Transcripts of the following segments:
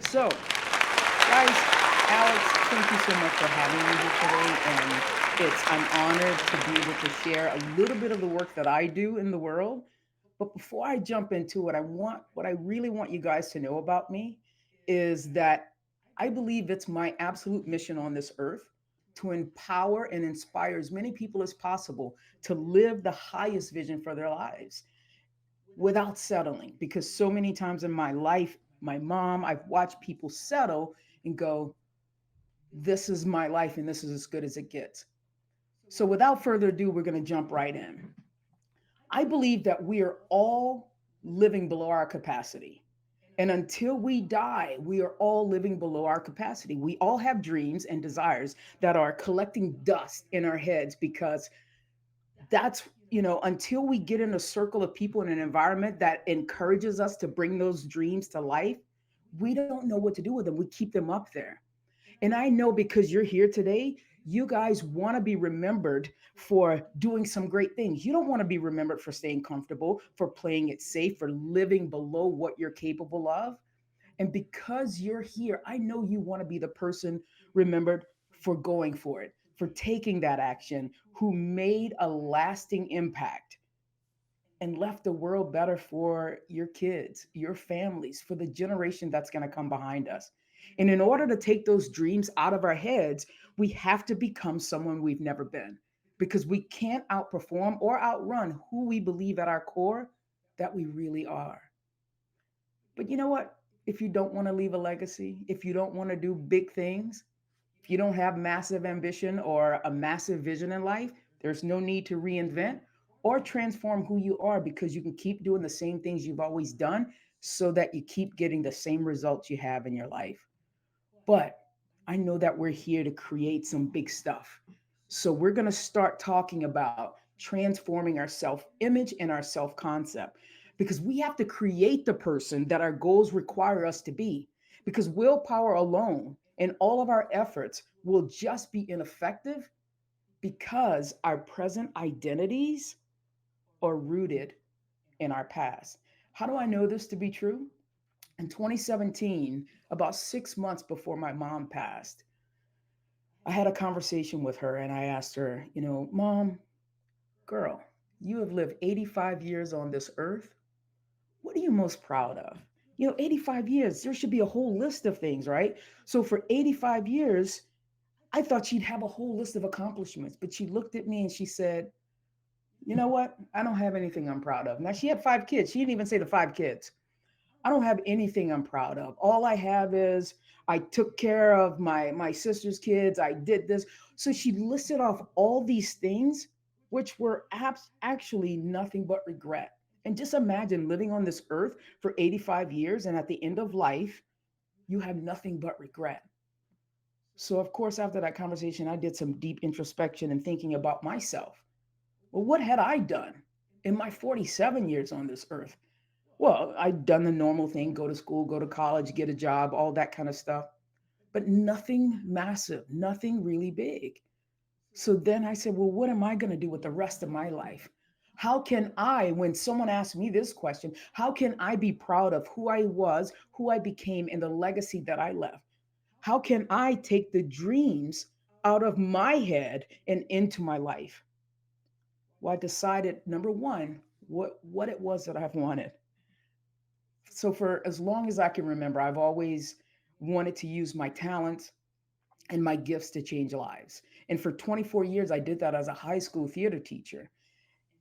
So, guys, Alex, thank you so much for having me here today. And I'm honored to be able to share a little bit of the work that I do in the world. But before I jump into it, what I really want you guys to know about me is that I believe it's my absolute mission on this earth to empower and inspire as many people as possible to live the highest vision for their lives without settling. Because so many times in my life, my mom, I've watched people settle and go, this is my life and this is as good as it gets. So without further ado, we're going to jump right in. I believe that we are all living below our capacity. And until we die, we are all living below our capacity. We all have dreams and desires that are collecting dust in our heads because until we get in a circle of people in an environment that encourages us to bring those dreams to life, we don't know what to do with them. We keep them up there. And I know because you're here today, you guys want to be remembered for doing some great things. You don't want to be remembered for staying comfortable, for playing it safe, for living below what you're capable of. And because you're here, I know you want to be the person remembered for going for it, for taking that action, who made a lasting impact and left the world better for your kids, your families, for the generation that's going to come behind us. And in order to take those dreams out of our heads, we have to become someone we've never been because we can't outperform or outrun who we believe at our core that we really are. But you know what? If you don't want to leave a legacy, if you don't want to do big things, if you don't have massive ambition or a massive vision in life, there's no need to reinvent or transform who you are because you can keep doing the same things you've always done so that you keep getting the same results you have in your life. But I know that we're here to create some big stuff. So we're going to start talking about transforming our self image and our self concept because we have to create the person that our goals require us to be. Because willpower alone and all of our efforts will just be ineffective because our present identities are rooted in our past. How do I know this to be true? In 2017, about 6 months before my mom passed, I had a conversation with her and I asked her, Mom, girl, you have lived 85 years on this earth. What are you most proud of? 85 years, there should be a whole list of things, right? So for 85 years, I thought she'd have a whole list of accomplishments, but she looked at me and she said, you know what? I don't have anything I'm proud of. Now, she had 5 kids. She didn't even say the 5 kids. I don't have anything I'm proud of. All I have is I took care of my sister's kids. I did this. So she listed off all these things, which were actually nothing but regret. And just imagine living on this earth for 85 years, and at the end of life, you have nothing but regret. So, of course, after that conversation, I did some deep introspection and thinking about myself. Well, what had I done in my 47 years on this earth? Well, I'd done the normal thing, go to school, go to college, get a job, all that kind of stuff, but nothing massive, nothing really big. So then I said, well, what am I going to do with the rest of my life? How can I, when someone asks me this question, how can I be proud of who I was, who I became, and the legacy that I left? How can I take the dreams out of my head and into my life? Well, I decided, number one, what it was that I've wanted. So for as long as I can remember, I've always wanted to use my talents and my gifts to change lives. And for 24 years, I did that as a high school theater teacher.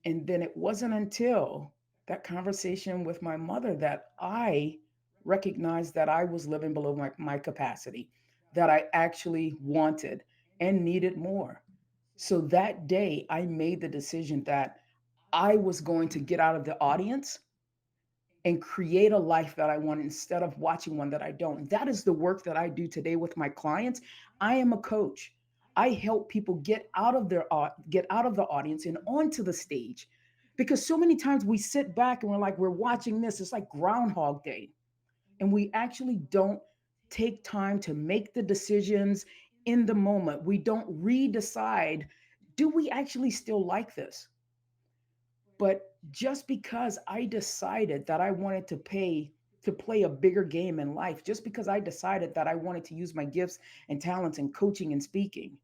And then it wasn't until that conversation with my mother that I recognized that I was living below my capacity, that I actually wanted and needed more. So that day, I made the decision that I was going to get out of the audience and create a life that I want instead of watching one that I don't. That is the work that I do today with my clients. I am a coach. I help people get out of the audience and onto the stage because so many times we sit back and we're like we're watching this. It's like Groundhog Day, and we actually don't take time to make the decisions in the moment. We don't redecide. Do we actually still like this? But just because I decided that I wanted to pay to play a bigger game in life just because I decided that I wanted to use my gifts and talents in coaching and speaking.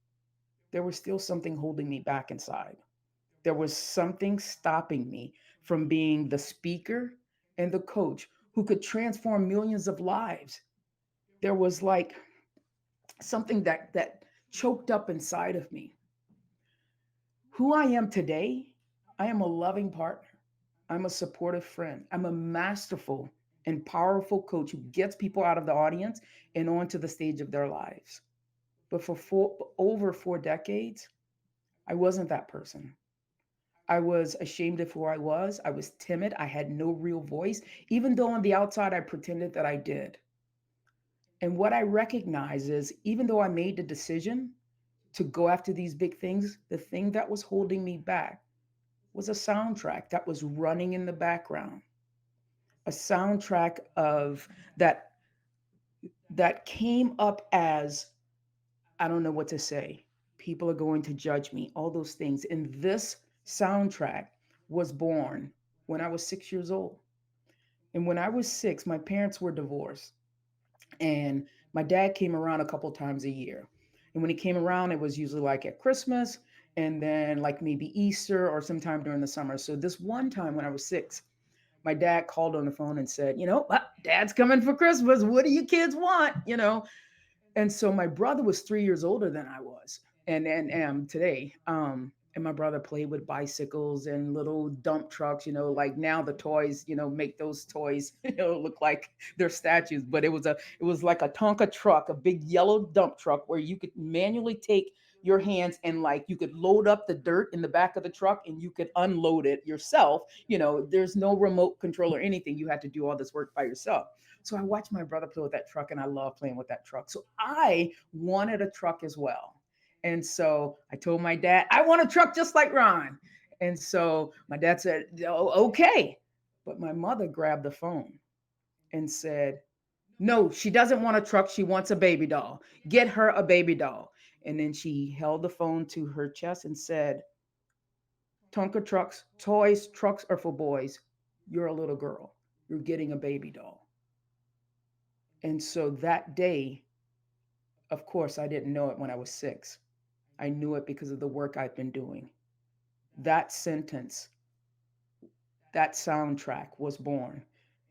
There was still something holding me back inside. There was something stopping me from being the speaker and the coach who could transform millions of lives. There was like something that choked up inside of me. Who I am today, I am a loving partner. I'm a supportive friend. I'm a masterful and powerful coach who gets people out of the audience and onto the stage of their lives. But for over 4 decades, I wasn't that person. I was ashamed of who I was. I was timid. I had no real voice, even though on the outside I pretended that I did. And what I recognize is even though I made the decision to go after these big things, the thing that was holding me back was a soundtrack that was running in the background, a soundtrack of that that came up as I don't know what to say. People are going to judge me, all those things. And this soundtrack was born when I was 6 years old. And when I was six, my parents were divorced. And my dad came around a couple times a year. And when he came around, it was usually like at Christmas and then like maybe Easter or sometime during the summer. So this one time when I was six, my dad called on the phone and said, Dad's coming for Christmas. What do you kids want? And so my brother was 3 years older than I was, and am today. And my brother played with bicycles and little dump trucks. Like now the toys, make those toys, look like they're statues. But it was like a Tonka truck, a big yellow dump truck where you could manually take your hands and like you could load up the dirt in the back of the truck and you could unload it yourself. There's no remote control or anything. You had to do all this work by yourself. So I watched my brother play with that truck and I love playing with that truck. So I wanted a truck as well. And so I told my dad, I want a truck just like Ron. And so my dad said, oh, okay. But my mother grabbed the phone and said, no, she doesn't want a truck. She wants a baby doll. Get her a baby doll. And then she held the phone to her chest and said, Tonka trucks, toys, trucks are for boys. You're a little girl. You're getting a baby doll. And so that day, of course, I didn't know it when I was six. I knew it because of the work I've been doing. That sentence, that soundtrack was born.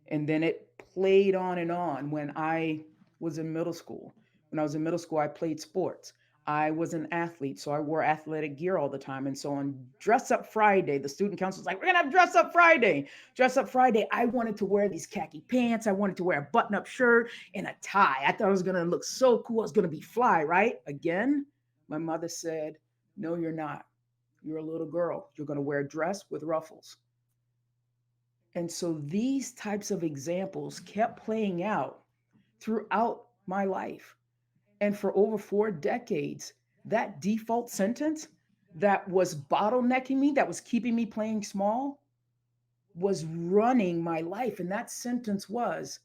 And then it played on and on when I was in middle school. When I was in middle school, I played sports. I was an athlete, so I wore athletic gear all the time. And so on Dress Up Friday, the student council was like, we're going to have Dress Up Friday. Dress Up Friday, I wanted to wear these khaki pants. I wanted to wear a button up shirt and a tie. I thought I was going to look so cool. I was going to be fly, right? Again, my mother said, no, you're not. You're a little girl. You're going to wear a dress with ruffles. And so these types of examples kept playing out throughout my life. And for over 4 decades, that default sentence that was bottlenecking me, that was keeping me playing small, was running my life. And that sentence was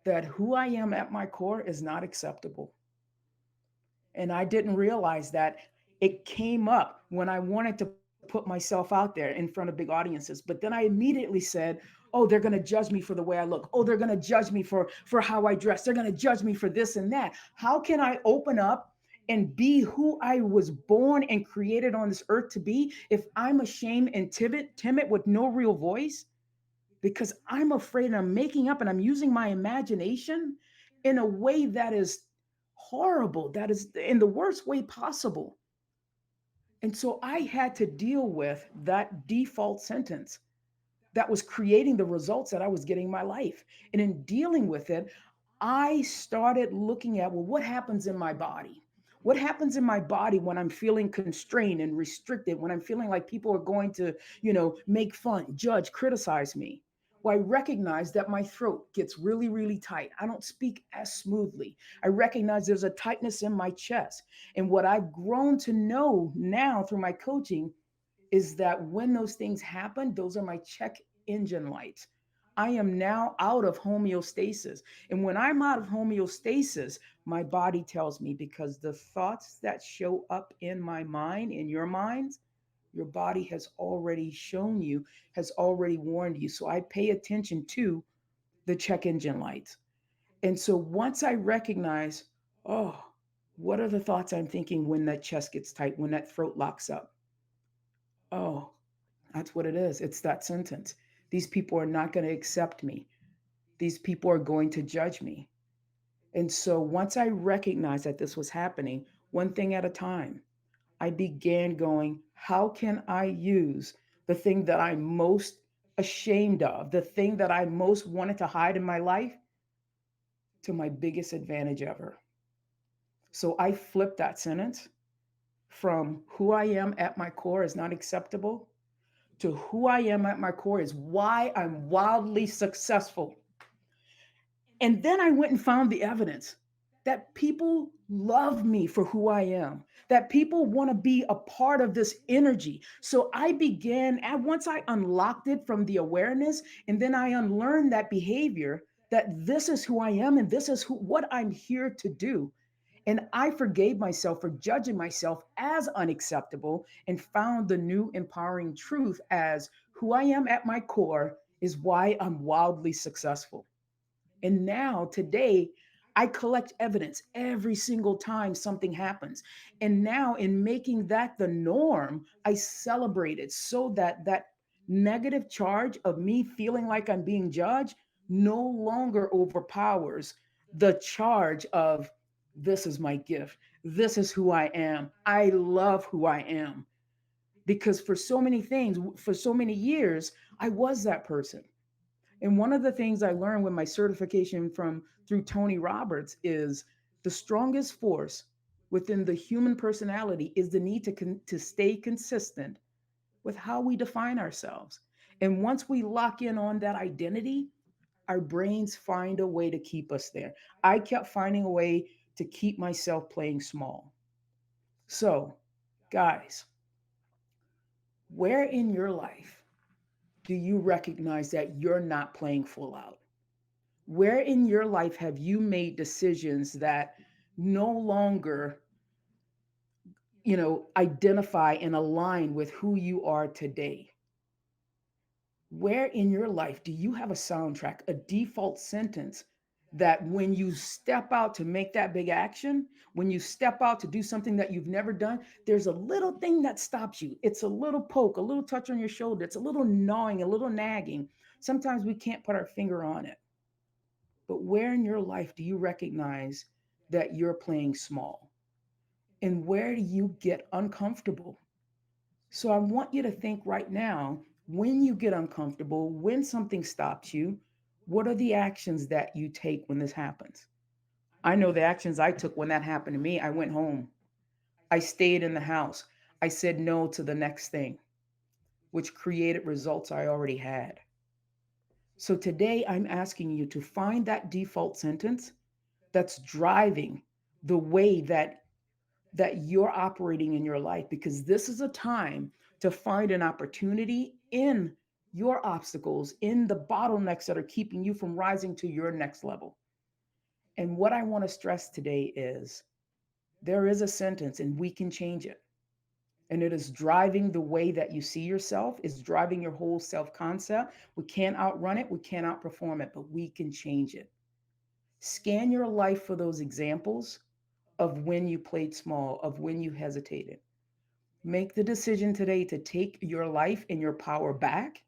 that who I am at my core is not acceptable. And I didn't realize that it came up when I wanted to put myself out there in front of big audiences. But then I immediately said, oh, they're going to judge me for the way I look. Oh, they're going to judge me for how I dress. They're going to judge me for this and that. How can I open up and be who I was born and created on this earth to be if I'm ashamed and timid with no real voice? Because I'm afraid and I'm making up and I'm using my imagination in a way that is horrible, that is in the worst way possible. And so I had to deal with that default sentence that was creating the results that I was getting in my life. And in dealing with it, I started looking at, well, what happens in my body? What happens in my body when I'm feeling constrained and restricted, when I'm feeling like people are going to, make fun, judge, criticize me? Well, I recognize that my throat gets really, really tight. I don't speak as smoothly. I recognize there's a tightness in my chest. And what I've grown to know now through my coaching is that when those things happen, those are my check engine lights. I am now out of homeostasis. And when I'm out of homeostasis, my body tells me because the thoughts that show up in my mind, in your minds, your body has already shown you, has already warned you. So I pay attention to the check engine lights. And so once I recognize, oh, what are the thoughts I'm thinking when that chest gets tight, when that throat locks up? Oh, that's what it is. It's that sentence. These people are not going to accept me. These people are going to judge me. And so once I recognized that this was happening, one thing at a time, I began going, how can I use the thing that I'm most ashamed of, the thing that I most wanted to hide in my life, to my biggest advantage ever? So I flipped that sentence from who I am at my core is not acceptable to who I am at my core is why I'm wildly successful. And then I went and found the evidence that people love me for who I am, that people want to be a part of this energy. So I began, and once I unlocked it from the awareness, and then I unlearned that behavior, that this is who I am and this is what I'm here to do. And I forgave myself for judging myself as unacceptable and found the new empowering truth as who I am at my core is why I'm wildly successful. And now, today, I collect evidence every single time something happens. And now, in making that the norm, I celebrate it so that that negative charge of me feeling like I'm being judged no longer overpowers the charge of this is my gift. This is who I am. I love who I am. Because for so many things, for so many years, I was that person. And one of the things I learned with my certification from through Tony Roberts is the strongest force within the human personality is the need to stay consistent with how we define ourselves. And once we lock in on that identity, our brains find a way to keep us there. I kept finding a way to keep myself playing small. So, guys, where in your life do you recognize that you're not playing full out? Where in your life have you made decisions that no longer, identify and align with who you are today? Where in your life do you have a soundtrack, a default sentence that when you step out to make that big action, when you step out to do something that you've never done, there's a little thing that stops you. It's a little poke, a little touch on your shoulder, it's a little gnawing, a little nagging. Sometimes we can't put our finger on it. But where in your life do you recognize that you're playing small? And where do you get uncomfortable? So I want you to think right now, when you get uncomfortable, when something stops you, what are the actions that you take when this happens? I know the actions I took when that happened to me. I went home. I stayed in the house. I said no to the next thing, which created results I already had. So today I'm asking you to find that default sentence that's driving the way that you're operating in your life, because this is a time to find an opportunity in your obstacles, in the bottlenecks that are keeping you from rising to your next level. And what I want to stress today is there is a sentence and we can change it. And it is driving the way that you see yourself, is driving your whole self concept. We can't outrun it, we can't outperform it, but we can change it. Scan your life for those examples of when you played small, of when you hesitated. Make the decision today to take your life and your power back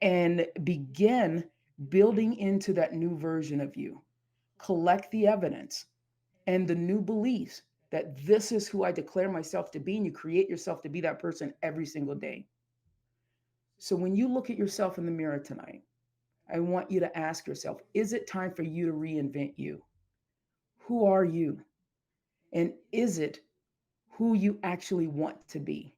and begin building into that new version of you. Collect the evidence and the new beliefs that this is who I declare myself to be, and you create yourself to be that person every single day. So when you look at yourself in the mirror tonight, I want you to ask yourself, is it time for you to reinvent you? Who are you? And is it who you actually want to be?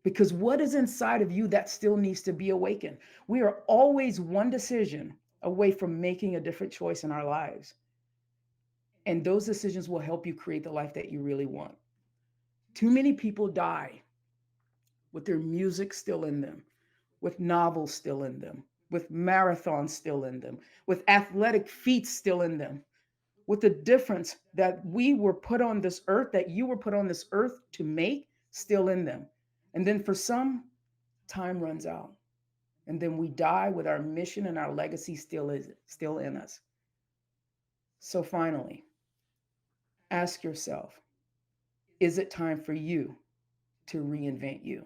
Because what is inside of you that still needs to be awakened? We are always one decision away from making a different choice in our lives. And those decisions will help you create the life that you really want. Too many people die with their music still in them, with novels still in them, with marathons still in them, with athletic feats still in them, with the difference that we were put on this earth, that you were put on this earth to make still in them. And then for some, time runs out And then we die with our mission and our legacy still in us. So finally, ask yourself, is it time for you to reinvent you?